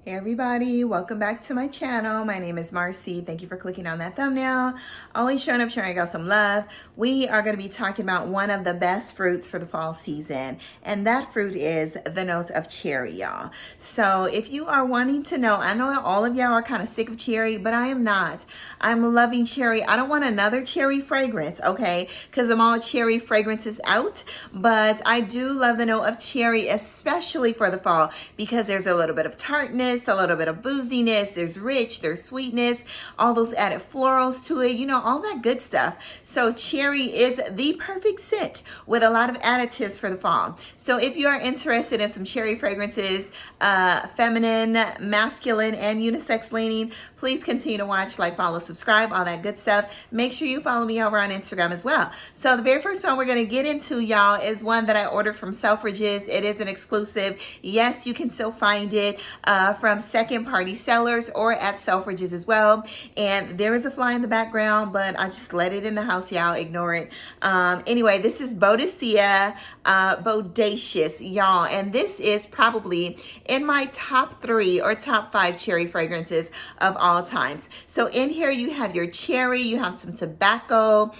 Hey everybody, welcome back to my channel. My name is Marcy. Thank you for clicking on that thumbnail. Always showing up, sharing out some love. We are going to be talking about one of the best fruits for the fall season, and that fruit is the note of cherry, y'all. So if you are wanting to know, I know all of y'all are kind of sick of cherry, but I am not. I'm loving cherry. I don't want another cherry fragrance, okay? Because I'm all cherry fragrances out, but I do love the note of cherry, especially for the fall, because there's a little bit of tartness, a little bit of booziness, there's rich, there's sweetness, all those added florals to it, you know, all that good stuff. So cherry is the perfect scent with a lot of additives for the fall. So if you are interested in some cherry fragrances, feminine, masculine, and unisex leaning, please continue to watch, like, follow, subscribe, all that good stuff. Make sure you follow me over on Instagram as well. So the very first one we're going to get into, y'all, is one that I ordered from Selfridges. It is an exclusive. Yes, you can still find it from second-party sellers or at Selfridges as well. And there is a fly in the background, but I just let it in the house, y'all. Ignore it. Anyway, this is BODACIA, Bodacious, y'all. And this is probably in my top 3 or top 5 cherry fragrances of all times. So in here you have your cherry, you have some tobacco,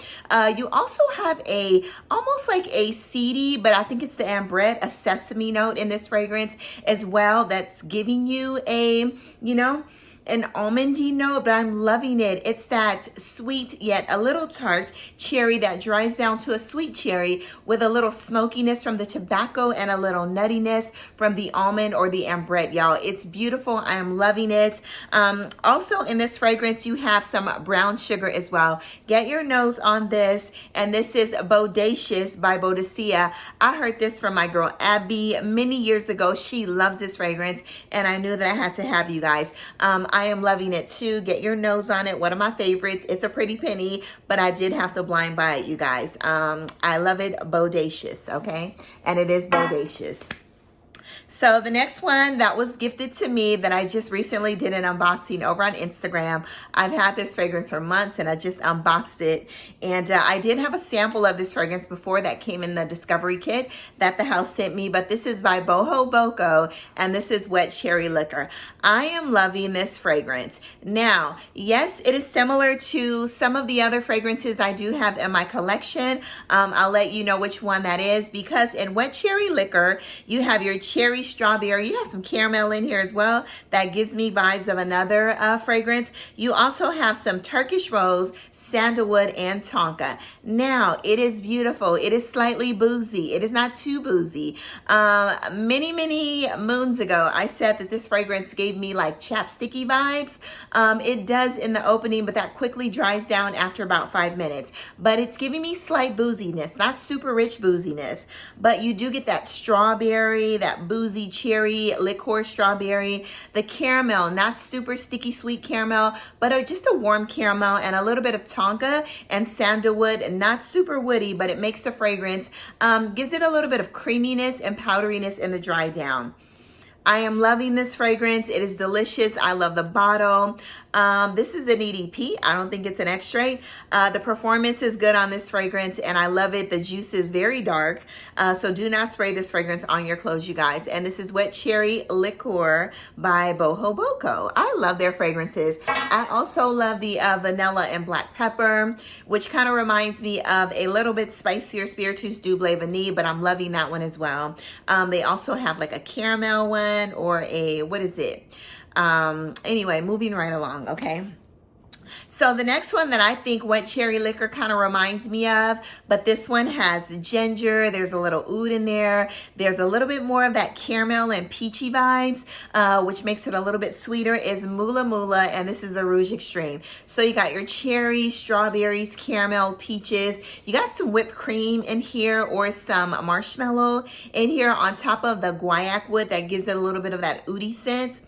you also have a almost like a seedy, but I think it's the ambrette, a sesame note in this fragrance as well, that's giving you a, you know, an almondy note, but I'm loving it. It's that sweet yet a little tart cherry that dries down to a sweet cherry with a little smokiness from the tobacco and a little nuttiness from the almond or the ambrette, y'all. It's beautiful. I am loving it. Also in this fragrance, you have some brown sugar as well. Get your nose on this, and this is Bodacious by Bodacious. I heard this from my girl Abby many years ago. She loves this fragrance, and I knew that I had to have you guys. I am loving it too. Get your nose on it. One of my favorites. It's a pretty penny, but I did have to blind buy it, you guys. I love it. Bodacious, okay? And it is Bodacious. So the next one that was gifted to me that I just recently did an unboxing over on Instagram. I've had this fragrance for months and I just unboxed it. And I did have a sample of this fragrance before that came in the discovery kit that the house sent me. But this is by Boho Boko, and this is Wet Cherry Liquor. I am loving this fragrance. Now, yes, it is similar to some of the other fragrances I do have in my collection. I'll let you know which one that is, because in Wet Cherry Liquor, you have your cherry strawberry. You have some caramel in here as well. That gives me vibes of another fragrance. You also have some Turkish rose, sandalwood, and tonka. Now, it is beautiful. It is slightly boozy. It is not too boozy. Many moons ago, I said that this fragrance gave me like chapsticky vibes. It does in the opening, but that quickly dries down after about 5 minutes. But it's giving me slight booziness, not super rich booziness, but you do get that strawberry, that boozy cherry liqueur strawberry, the caramel, not super sticky sweet caramel, but just a warm caramel, and a little bit of tonka and sandalwood, not super woody, but it makes the fragrance, gives it a little bit of creaminess and powderiness in the dry down. I am loving this fragrance. It is delicious. I love the bottle. This is an EDP. I don't think it's an extrait. The performance is good on this fragrance, and I love it. The juice is very dark, so do not spray this fragrance on your clothes, you guys. And this is Wet Cherry Liqueur by Boho Boko. I love their fragrances. I also love the vanilla and black pepper, which kind of reminds me of a little bit spicier Spiritus Double Vanille, but I'm loving that one as well. They also have like a caramel one, or a, what is it? Anyway, moving right along, okay? So the next one that I think Wet Cherry Liquor kind of reminds me of, but this one has ginger, there's a little oud in there, there's a little bit more of that caramel and peachy vibes, which makes it a little bit sweeter, is Mula Mula, and this is the Rouge Extreme. So you got your cherries, strawberries, caramel, peaches, you got some whipped cream in here, or some marshmallow in here on top of the guaiac wood that gives it a little bit of that oudy scent.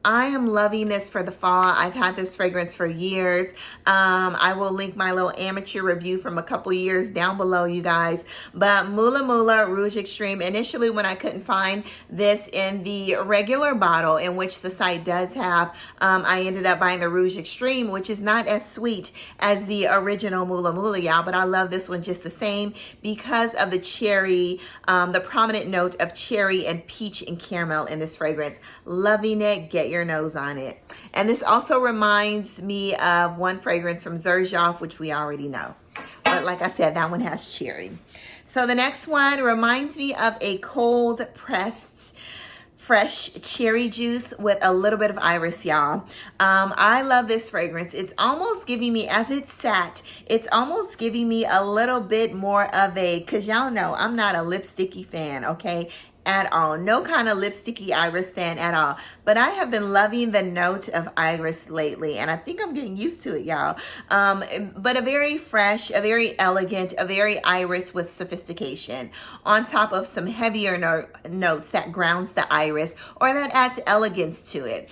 I am loving this for the fall. I've had this fragrance for years. I will link my little amateur review from a couple years down below, you guys. But Mula Mula Rouge Extreme, initially when I couldn't find this in the regular bottle, in which the site does have, I ended up buying the Rouge Extreme, which is not as sweet as the original Mula Mula, y'all. But I love this one just the same because of the cherry, the prominent note of cherry and peach and caramel in this fragrance. Loving it. Get your nose on it. And this also reminds me of one fragrance from Xerjoff, which we already know. But like I said, that one has cherry. So the next one reminds me of a cold pressed fresh cherry juice with a little bit of iris, y'all. I love this fragrance. It's almost giving me, as it sat, it's almost giving me a little bit more of a, because y'all know I'm not a lipsticky fan, okay? At all. No kind of lipsticky iris fan at all. But I have been loving the note of iris lately, and I think I'm getting used to it, y'all. But a very fresh, a very elegant, a very iris with sophistication, on top of some heavier notes that grounds the iris or that adds elegance to it.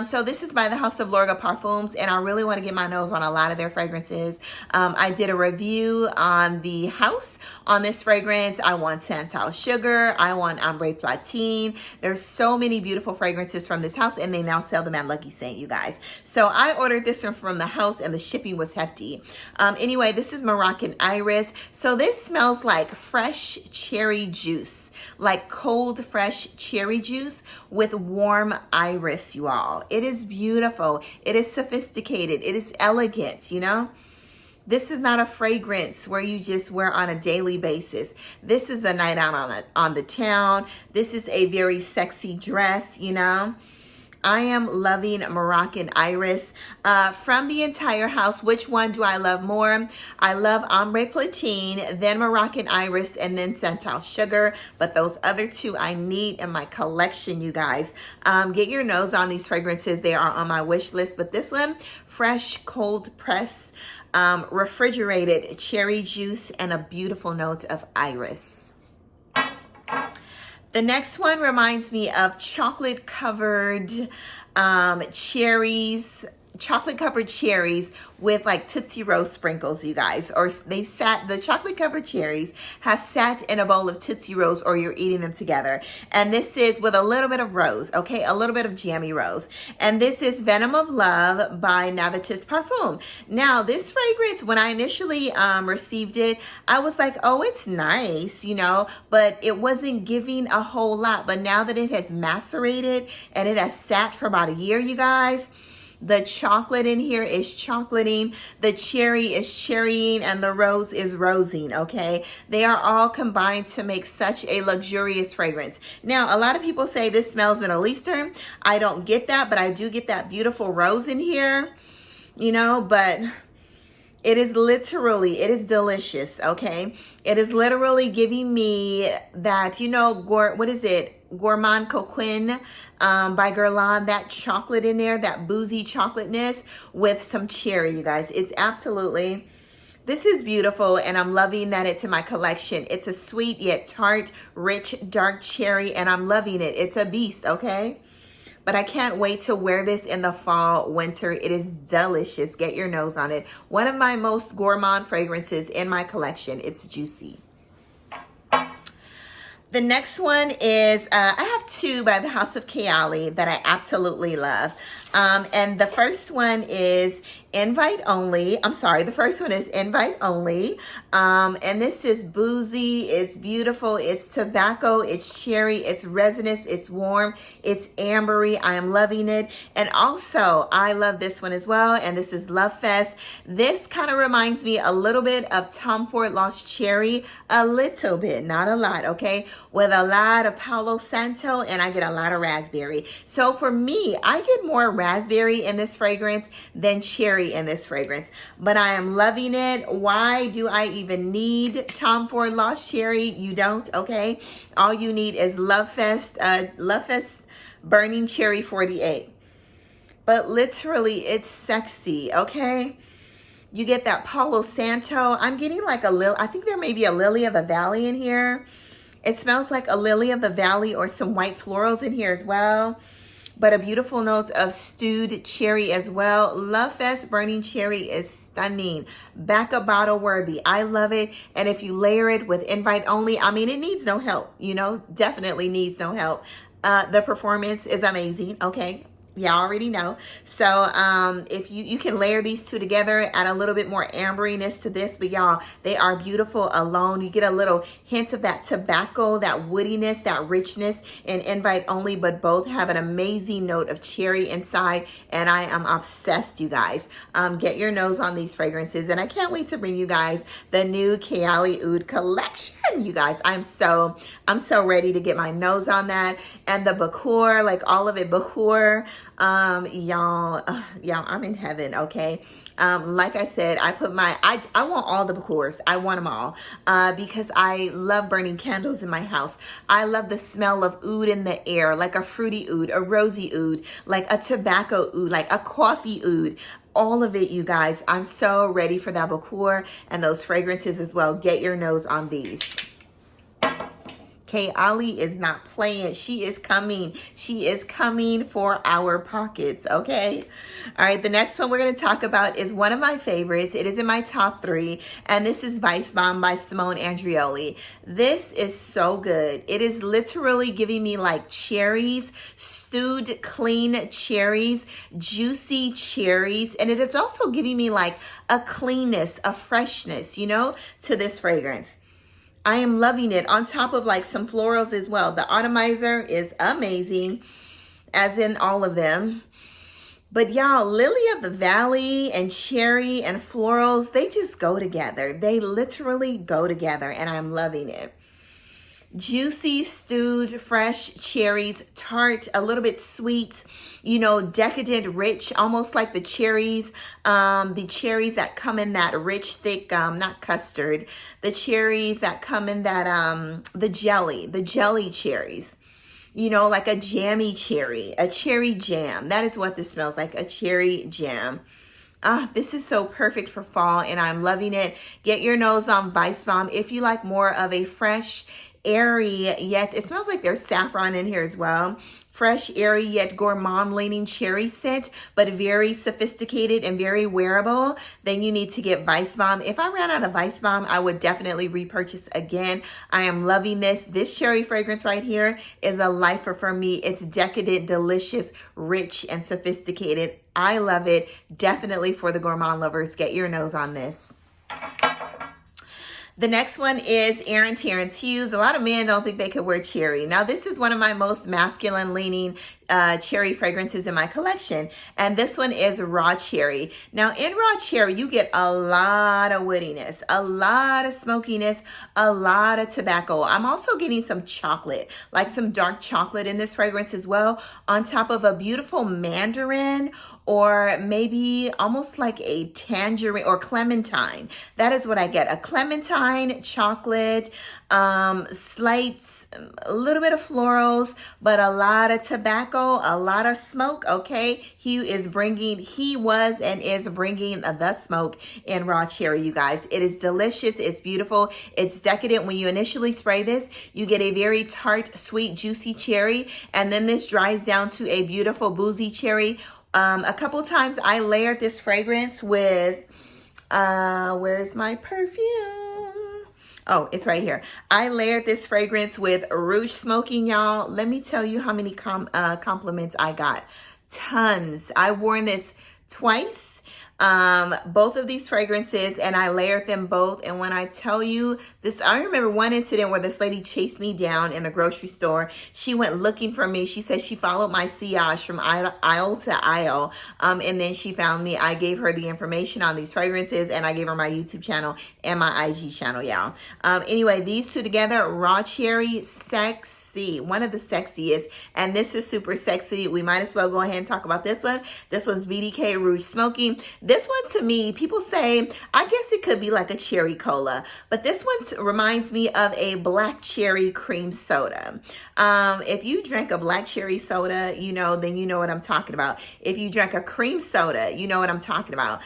So this is by the House of Lorga Parfums, and I really want to get my nose on a lot of their fragrances. I did a review on the house on this fragrance. I want Santal Sugar. I want Ombre Platine. There's so many beautiful fragrances from this house, and they now sell them at Lucky Saint, you guys. So I ordered this one from the house, and the shipping was hefty. Anyway, this is Moroccan Iris. So this smells like fresh cherry juice, like cold, fresh cherry juice with warm iris, you all. It is beautiful. It is sophisticated. It is elegant, you know? This is not a fragrance where you just wear on a daily basis. This is a night out on the town. This is a very sexy dress, you know? I am loving Moroccan Iris. From the entire house, which one do I love more? I love Ombre Platine, then Moroccan Iris, and then Santal Sugar. But those other two I need in my collection, you guys. Get your nose on these fragrances. They are on my wish list. But this one, fresh, cold press, refrigerated cherry juice, and a beautiful note of iris. The next one reminds me of chocolate-covered cherries, chocolate-covered cherries with like Tootsie Roll sprinkles, you guys. Or they've sat, the chocolate-covered cherries have sat in a bowl of Tootsie Rolls, or you're eating them together. And this is with a little bit of rose, okay? A little bit of jammy rose. And this is Venom of Love by Navitus Parfum. Now, this fragrance, when I initially received it, I was like, oh, it's nice, you know, but it wasn't giving a whole lot. But now that it has macerated and it has sat for about a year, you guys, the chocolate in here is chocolating, the cherry is cherrying, and the rose is rosing, okay? They are all combined to make such a luxurious fragrance. Now, a lot of people say this smells Middle Eastern. I don't get that, but I do get that beautiful rose in here, you know, but it is literally, it is delicious, okay? It is literally giving me that, you know, what is it? Gourmand Coquin by Guerlain, that chocolate in there, that boozy chocolateness with some cherry, you guys. It's absolutely, this is beautiful, and I'm loving that it's in my collection. It's a sweet yet tart, rich, dark cherry, and I'm loving it. It's a beast, okay? But I can't wait to wear this in the fall, winter. It is delicious. Get your nose on it. One of my most gourmand fragrances in my collection. It's juicy. The next one is, I have two by the House of Kayali that I absolutely love. And the first one is Invite Only. I'm sorry, the first one is Invite Only. And this is boozy, it's beautiful, it's tobacco, it's cherry, it's resinous, it's warm, it's ambery. I am loving it. And also, I love this one as well, and this is Love Fest. This kind of reminds me a little bit of Tom Ford Lost Cherry, a little bit, not a lot, okay? With a lot of Palo Santo, and I get a lot of raspberry. So for me, I get more raspberry in this fragrance than cherry in this fragrance, but I am loving it. Why do I even need Tom Ford Lost Cherry? You don't, okay? All you need is Love Fest Burning Cherry 48. But literally, it's sexy, okay? You get that Palo Santo. I'm getting like a little, I think there may be a Lily of the Valley in here. It smells like a Lily of the Valley or some white florals in here as well. But a beautiful note of stewed cherry as well. Love Fest Burning Cherry is stunning. Backup bottle worthy. I love it. And if you layer it with Invite Only, I mean, it needs no help, you know, definitely needs no help. The performance is amazing, okay? Y'all already know. So if you can layer these two together, add a little bit more amberiness to this, but y'all, they are beautiful alone. You get a little hint of that tobacco, that woodiness, that richness in invite only, but both have an amazing note of cherry inside, and I am obsessed, you guys. Get your nose on these fragrances, and I can't wait to bring you guys the new Kayali Oud collection, you guys. I'm so ready to get my nose on that, and the Bakur, like all of it, Bakur. Y'all, I'm in heaven, okay? Like I said, I want all the Bakurs. I want them all, because I love burning candles in my house. I love the smell of oud in the air, like a fruity oud, a rosy oud, like a tobacco oud, like a coffee oud. All of it, you guys. I'm so ready for that Bakur and those fragrances as well. Get your nose on these. Kayali is not playing. She is coming. She is coming for our pockets, okay? All right, the next one we're going to talk about is one of my favorites. It is in my top 3, and this is Weissbaum by Simone Andreoli. This is so good. It is literally giving me like cherries, stewed clean cherries, juicy cherries, and it is also giving me like a cleanness, a freshness, you know, to this fragrance. I am loving it on top of like some florals as well. The atomizer is amazing, as in all of them. But y'all, lily of the valley and cherry and florals, they just go together. They literally go together, and I'm loving it. Juicy, stewed, fresh cherries, tart, a little bit sweet, you know, decadent, rich, almost like the cherries that come in that rich, thick, not custard, the cherries that come in that, the jelly cherries, you know, like a jammy cherry, a cherry jam. That is what this smells like, a cherry jam. This is so perfect for fall, and I'm loving it. Get your nose on Weissbaum if you like more of a fresh, airy, yet it smells like there's saffron in here as well. Fresh, airy, yet gourmand-leaning cherry scent, but very sophisticated and very wearable. Then you need to get Weissbaum. If I ran out of Weissbaum, I would definitely repurchase again. I am loving this. This cherry fragrance right here is a lifer for me. It's decadent, delicious, rich, and sophisticated. I love it. Definitely for the gourmand lovers. Get your nose on this. The next one is ARRON Terrance Hughes. A lot of men don't think they could wear cherry. Now, this is one of my most masculine leaning cherry fragrances in my collection. And this one is raw cherry. Now, in raw cherry, you get a lot of woodiness, a lot of smokiness, a lot of tobacco. I'm also getting some chocolate, like some dark chocolate in this fragrance as well, on top of a beautiful mandarin, or maybe almost like a tangerine or clementine. That is what I get. A clementine, chocolate, slight, a little bit of florals, but a lot of tobacco, a lot of smoke, okay? He was and is bringing the smoke in raw cherry, you guys. It is delicious. It's beautiful. It's decadent. When you initially spray this, you get a very tart, sweet, juicy cherry, and then this dries down to a beautiful boozy cherry. A couple times I layered this fragrance with, where's my perfume? Oh, it's right here. I layered this fragrance with Rouge smoking, y'all. Let me tell you how many compliments I got. Tons. I worn this twice, both of these fragrances, and I layered them both. And when I tell you this, I remember one incident where this lady chased me down in the grocery store. She went looking for me. She said she followed my sillage from aisle to aisle, and then she found me. I gave her the information on these fragrances, and I gave her my YouTube channel and my IG channel, y'all. Anyway, these two together, raw cherry, sexy, one of the sexiest, and this is super sexy. We might as well go ahead and talk about this one. This one's BDK Rouge Smoking. This one, to me, people say, I guess it could be like a cherry cola, but this one reminds me of a black cherry cream soda. If you drank a black cherry soda, you know, then you know what I'm talking about. If you drank a cream soda, you know what I'm talking about.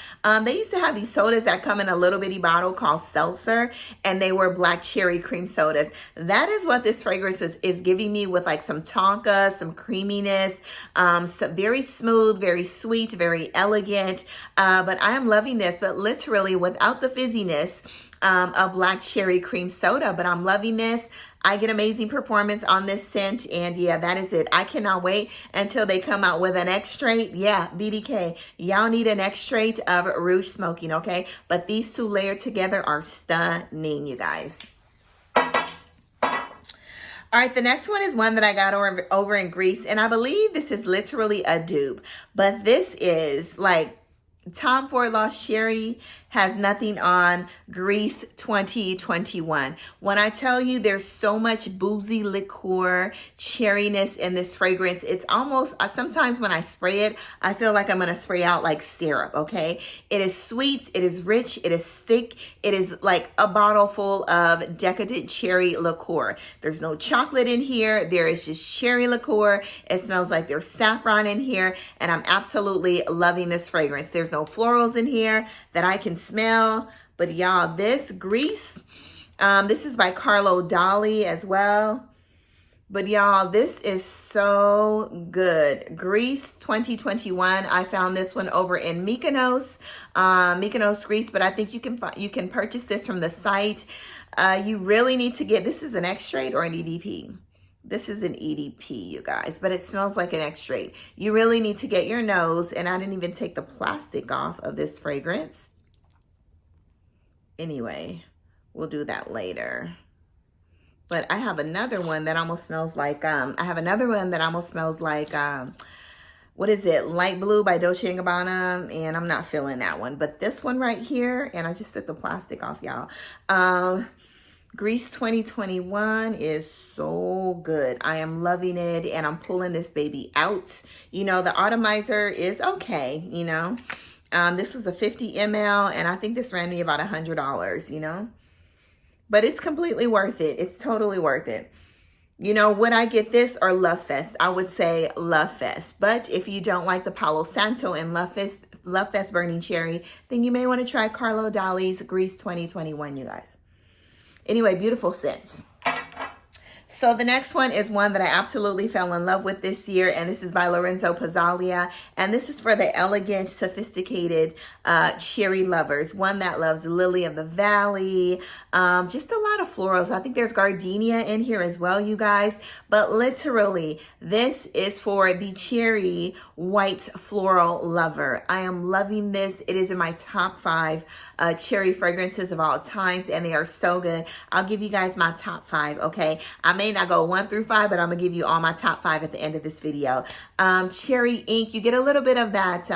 They used to have these sodas that come in a little bitty bottle called seltzer, and they were black cherry cream sodas. That is what this fragrance is giving me, with like some tonka, some creaminess, some very smooth, very sweet, very elegant. But I am loving this, but literally without the fizziness of black cherry cream soda. But I'm loving this. I get amazing performance on this scent, and yeah, that is it. I cannot wait until they come out with an extrait. Yeah, BDK, y'all need an extrait of Rouge Smoking, okay? But these two layered together are stunning, you guys. All right, the next one is one that I got over in Greece, and I believe this is literally a dupe, but this is like Tom Ford Lost Cherry has nothing on Greece 2021. When I tell you there's so much boozy liqueur cherryness in this fragrance, it's almost, sometimes when I spray it, I feel like I'm gonna spray out like syrup, okay? It is sweet, it is rich, it is thick, it is like a bottle full of decadent cherry liqueur. There's no chocolate in here, there is just cherry liqueur. It smells like there's saffron in here, and I'm absolutely loving this fragrance. There's no florals in here that I can smell, but y'all, this Greece, this is by Carlo Dolly as well, but y'all, this is so good. Greece 2021. I found this one over in Mykonos, Greece, but I think you can purchase this from the site. You really need to get, this is an extrait or an EDP. This is an EDP, you guys, but it smells like an extrait. You really need to get your nose, and I didn't even take the plastic off of this fragrance. Anyway, we'll do that later. But I have another one that almost smells like, what is it? Light Blue by Dolce & Gabbana, and I'm not feeling that one. But this one right here, and I just took the plastic off, y'all. Greece 2021 is so good. I am loving it, and I'm pulling this baby out. You know, the atomizer is okay, you know. This was a 50 ml, and I think this ran me about $100, you know. But it's completely worth it. It's totally worth it. You know, would I get this or Love Fest? I would say Love Fest. But if you don't like the Palo Santo and Love Fest Burning Cherry, then you may want to try Carlo Dolly's Greece 2021, you guys. Anyway, beautiful scent. So the next one is one that I absolutely fell in love with this year, and this is by Lorenzo Pazzaglia, and this is for the elegant, sophisticated cherry lovers. One that loves Lily of the Valley, just a lot of florals. I think there's gardenia in here as well, you guys, but literally, this is for the cherry white floral lover. I am loving this. It is in my top 5 cherry fragrances of all times, and they are so good. I'll give you guys my top 5, okay? I may not go 1 through 5, but I'm gonna give you all my top 5 at the end of this video. Cherry ink, you get a little bit of that.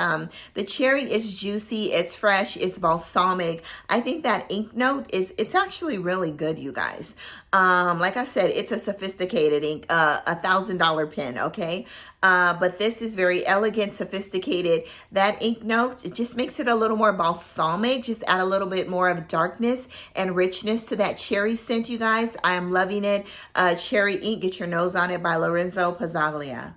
The cherry is juicy, it's fresh, it's balsamic. I think that ink note it's actually really good, you guys. Like I said, it's a sophisticated ink, $1,000 pen, okay? But this is very elegant, sophisticated. That ink note, it just makes it a little more balsamic, just add a little bit more of darkness and richness to that cherry scent, you guys. I am loving it. Cherry ink, get your nose on it, by Lorenzo Pazzaglia.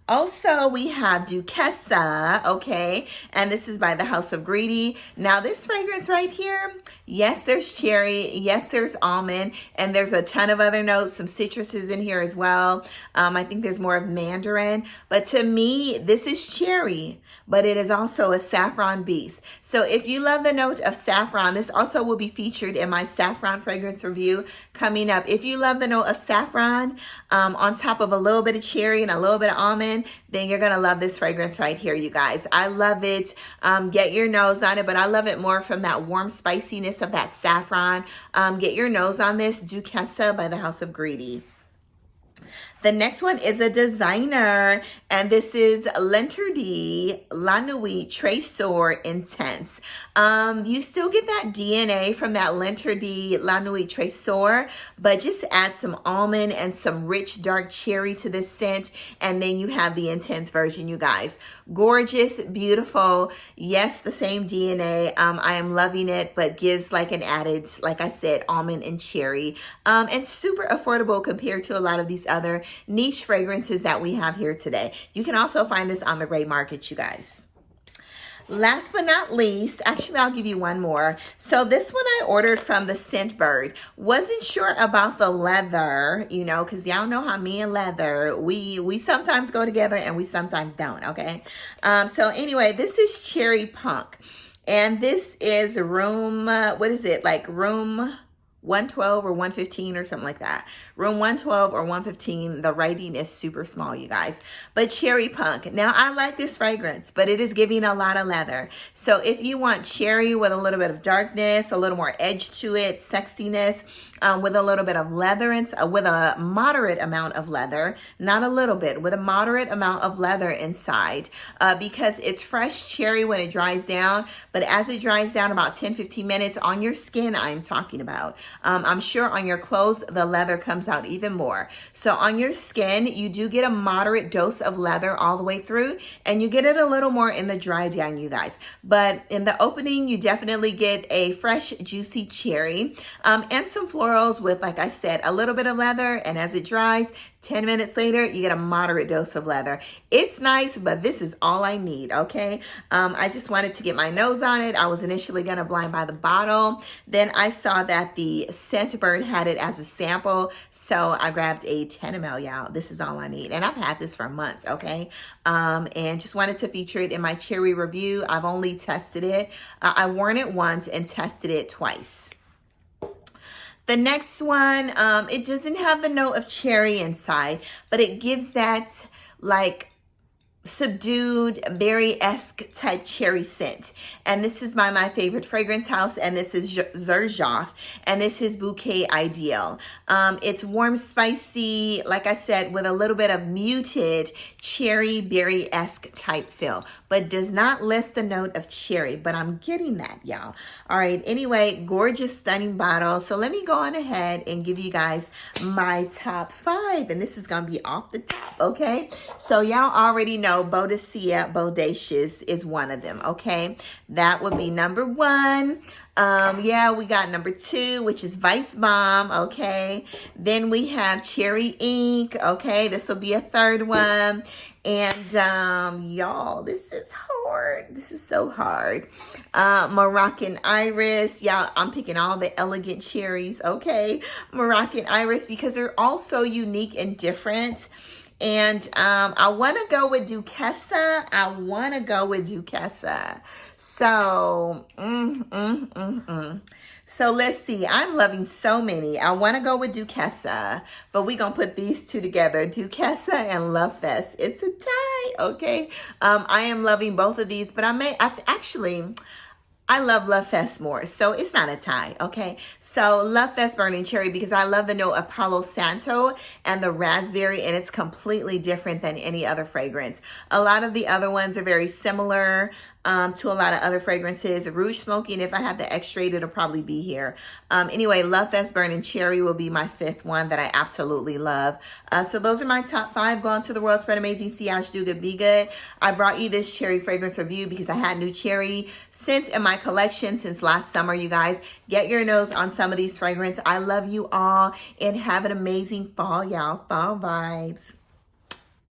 Also, we have Duchessa, okay, and this is by the House of Greedy. Now, this fragrance right here, yes, there's cherry, yes, there's almond, and there's a ton of other notes, some citruses in here as well. I think there's more of mandarin, but to me, this is cherry, but it is also a saffron beast. So if you love the note of saffron, this also will be featured in my saffron fragrance review coming up. If you love the note of saffron on top of a little bit of cherry and a little bit of almond, then you're gonna love this fragrance right here, you guys. I love it. Get your nose on it, but I love it more from that warm spiciness of that saffron. Get your nose on this, Duchessa by the House of Greedy. The next one is a designer, and this is L'Interdit La Nuit TRESOR Intense. You still get that DNA from that L'Interdit La Nuit TRESOR, but just add some almond and some rich dark cherry to this scent, and then you have the intense version, you guys. Gorgeous, beautiful. Yes, the same DNA. I am loving it, but gives like an added, like I said, almond and cherry, and super affordable compared to a lot of these other niche fragrances that we have here today. You can also find this on the gray market, you guys. Last but not least, actually, I'll give you one more. So this one I ordered from the Scent Bird. Wasn't sure about the leather, you know, because y'all know how me and leather, we sometimes go together and we sometimes don't, okay? So anyway, this is Cherry Punk. And this is room, what is it? Like room 112 or 115 or something like that. Room 112 or 115. The writing is super small, you guys. But Cherry Punk. Now, I like this fragrance, but it is giving a lot of leather. So if you want cherry with a little bit of darkness, a little more edge to it, sexiness, with a little bit of leather, and with a moderate amount of leather, not a little bit, with a moderate amount of leather inside, because it's fresh cherry when it dries down, but as it dries down about 10-15 minutes on your skin, I'm talking about, I'm sure on your clothes, the leather comes out even more. So on your skin, you do get a moderate dose of leather all the way through, and you get it a little more in the dry down, you guys. But in the opening, you definitely get a fresh, juicy cherry, and some florals with, like I said, a little bit of leather, and as it dries, 10 minutes later, you get a moderate dose of leather. It's nice, but this is all I need, okay? I just wanted to get my nose on it. I was initially going to blind buy the bottle. Then I saw that the Scentbird had it as a sample, so I grabbed a 10 ml, y'all. This is all I need, and I've had this for months, okay? And just wanted to feature it in my cherry review. I've only tested it. I worn it once and tested it twice. The next one, it doesn't have the note of cherry inside, but it gives that like subdued berry-esque type cherry scent. And this is by my favorite fragrance house, and this is Xerjoff, and this is Bouquet Ideal. It's warm, spicy, like I said, with a little bit of muted cherry berry-esque type feel, but does not list the note of cherry, but I'm getting that, y'all. All right, anyway, gorgeous, stunning bottle. So let me go on ahead and give you guys my top 5, and this is gonna be off the top, okay? So y'all already know BODACIA, Bodacious is one of them, okay? That would be number 1. Yeah, we got number 2, which is Vice Bomb, okay? Then we have Cherry Ink, okay? This will be a 3rd one. And y'all, this is hard. This is so hard. Moroccan Iris. Y'all, I'm picking all the elegant cherries, okay? Moroccan Iris, because they're all so unique and different. And I want to go with Duquesa. So, So let's see. I'm loving so many. I want to go with Duquesa, but we're going to put these two together, Duquesa and Love Fest. It's a tie, okay? I am loving both of these, but I love Love Fest more, so it's not a tie, okay? So Love Fest Burning Cherry, because I love the note of Palo Santo and the raspberry, and it's completely different than any other fragrance. A lot of the other ones are very similar to a lot of other fragrances. Rouge Smoky, and if I had the X-Rate, it'll probably be here. Anyway, Love Fest Burning Cherry will be my 5th one that I absolutely love. So those are my top 5. Go on to the world, spread amazing, see how do good, be good. I brought you this cherry fragrance review because I had new cherry scents in my collection since last summer, you guys. Get your nose on some of these fragrances. I love you all, and have an amazing fall, y'all. Fall vibes.